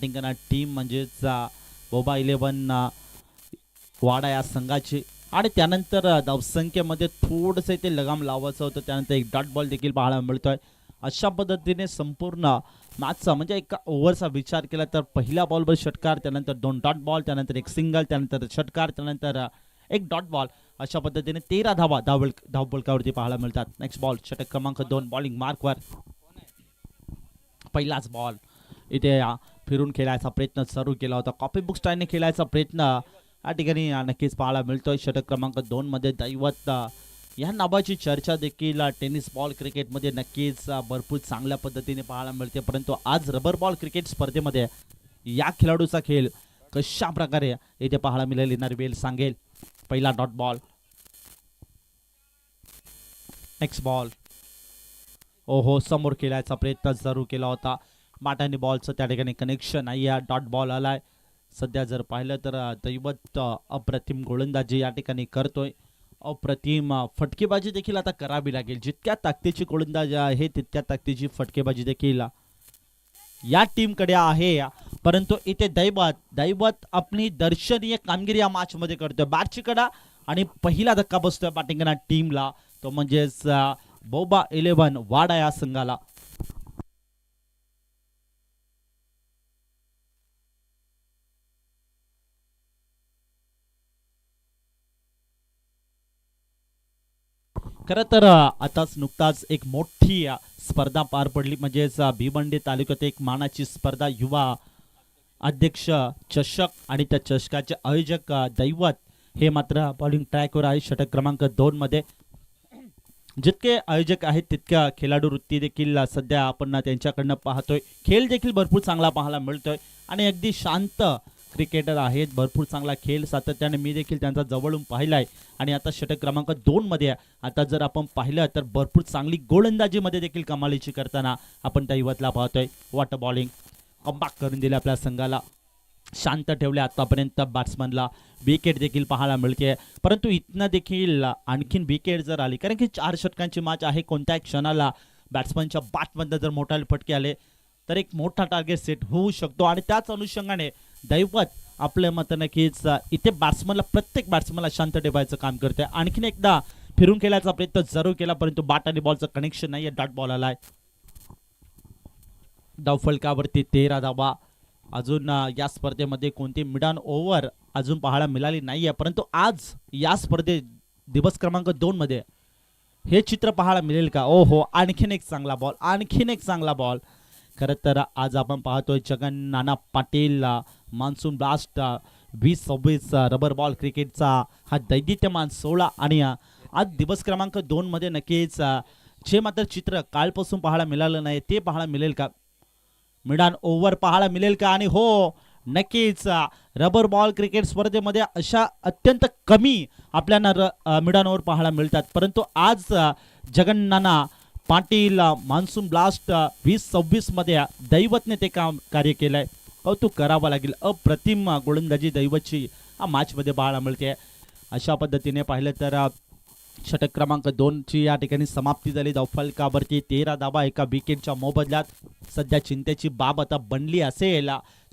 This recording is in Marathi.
टिंगना टीम म्हणजेच बोबा 11 वाडा या संघाची आणि त्यानंतर धावसंख्येमध्ये थोडंसं ते लगाम लावायचं होतं. त्यानंतर एक डॉट बॉल देखील पाहायला मिळतोय. अशा पद्धतीने संपूर्ण मॅचचा म्हणजे एका ओव्हरचा विचार केला तर पहिल्या बॉलवर षटकार, त्यानंतर 2 डॉट बॉल, त्यानंतर एक सिंगल, त्यानंतर षटकार, त्यानंतर एक डॉट बॉल. अशा पद्धतीने 13 धावा धावपलकावरती पाहायला मिळतात. नेक्स्ट बॉल षटक क्रमांक 2 बॉलिंग मार्कवर. पहिलाच बॉल इथे फिरून खेळायचा प्रयत्न सुरू केला होता. कॉपी बुक स्टाईलने खेळायचा प्रयत्न या ठिकाणी नक्कीच पाहायला मिळतोय. षटक क्रमांक 2 मध्ये दैवत या नावाची चर्चा देखील टेनिस बॉल क्रिकेटमध्ये नक्कीच भरपूर चांगल्या पद्धतीने पाहायला मिळते. परंतु आज रबर बॉल क्रिकेट स्पर्धेमध्ये या खेळाडूचा खेळ कशा प्रकारे इथे पाहायला मिळेल येणारी वेळ सांगेल. पहिला डॉट बॉल. Next ball. ओहो, समोर खेळायचा प्रयत्न जरूर केला होता. माटाने बॉलचं त्या ठिकाणी कनेक्शन नाही आहे. डॉट बॉल आलाय. सध्या जर पाहिलं तर दैवत अप्रतिम गोलंदाजी या ठिकाणी करतोय. अप्रतिम फटकेबाजी देखील आता करावी लागेल. जितक्या ताकदीची गोलंदाजी आहे तितक्या ताकदीची फटकेबाजी देखील या टीमकडे आहे. परंतु इथे दैवत आपली दर्शनीय कामगिरी या मॅच मध्ये करतोय. बॅटची कडा आणि पहिला धक्का बसतोय बॅटिंग टीमला, तो म्हणजेच बोबा 11 वाडा या संघाला. खरं तर आताच नुकताच एक मोठी स्पर्धा पार पडली. म्हणजेच भिवंडी तालुक्यात एक मानाची स्पर्धा युवा अध्यक्ष चषक आणि त्या चषकाचे आयोजक दैवत हे मात्र बॉलिंग ट्रॅकवर आहे. षटक क्रमांक 2 मध्ये जितके आयोजक आहेत तितक्या खेळाडू वृत्ती देखील सध्या आपण त्यांच्याकडनं पाहतोय. खेळ देखील भरपूर चांगला पाहायला मिळतोय आणि अगदी शांत क्रिकेटर आहेत. भरपूर चांगला खेळ सातत्याने मी देखील त्यांचा जवळून पाहिलाय. आणि आता षटक क्रमांक 2 मध्ये आता जर आपण पाहिलं तर भरपूर चांगली गोलंदाजीमध्ये देखील कमालीची करताना आपण दैवतला पाहतोय. वॉटर बॉलिंग कमबॅक करून दिले आपल्या संघाला. शांत ठेवले आतापर्यंत बॅट्समनला. विकेट देखील पाहायला मिळते. परंतु इथनं देखील आणखीन विकेट जर आली, कारण की 4 षटकांची मॅच आहे, कोणत्याही क्षणाला बॅट्समनच्या बॅटमध्ये जर मोठा फटके आले तर एक मोठा टार्गेट सेट होऊ शकतो. आणि त्याच अनुषंगाने दैवत आपल्या मत नक्कीच इथे बॅट्समनला प्रत्येक बॅट्समनला शांत ठेवायचं काम करते. आणखीन एकदा फिरून खेळायचा प्रयत्न जरूर केला परंतु बॅट आणि बॉलचं कनेक्शन नाही. डॉट बॉल आलाय. धावफलकावरती 13 धावा. अजून या स्पर्धेमध्ये कोणती मिडॉन ओव्हर अजून पाहायला मिळाली नाहीये. परंतु आज या स्पर्धेत दिवस क्रमांक 2 मध्ये हे चित्र पाहायला मिळेल का? ओहो, आणखीन एक चांगला बॉल, आणखीन एक चांगला बॉल. खरं तर आज आपण पाहतोय Jagan Nana Patil monsoon blast 2026 rubber ball क्रिकेटचा हा दैदित्यमान 16 आणि आज दिवस क्रमांक 2 मध्ये नक्कीच जे मात्र चित्र कालपासून पाहायला मिळालं नाही ते पाहायला मिळेल का? मिडॉन ओव्हर पाहायला मिळेल का? आणि हो, नक्कीच रबर बॉल क्रिकेट स्पर्धेमध्ये अशा अत्यंत कमी आपल्याला मिडॉन ओव्हर पाहायला मिळतात. परंतु आज जगन नाना पाटील मान्सून ब्लास्ट 2026 मध्ये दैवतने ते काम कार्य केलंय. कौतुक करावं लागेल. अप्रतिम गोलंदाजी दैवतची मॅच मध्ये पाहायला मिळते. अशा पद्धतीने पाहिलं तर षटक क्रमांक 2 ची या ठिकाणी समाप्ती झाली. धावफलकावरती 13 धावा एका विकेटच्या मोबदल्यात. सध्या चिंतेची बाब आता बनली असेल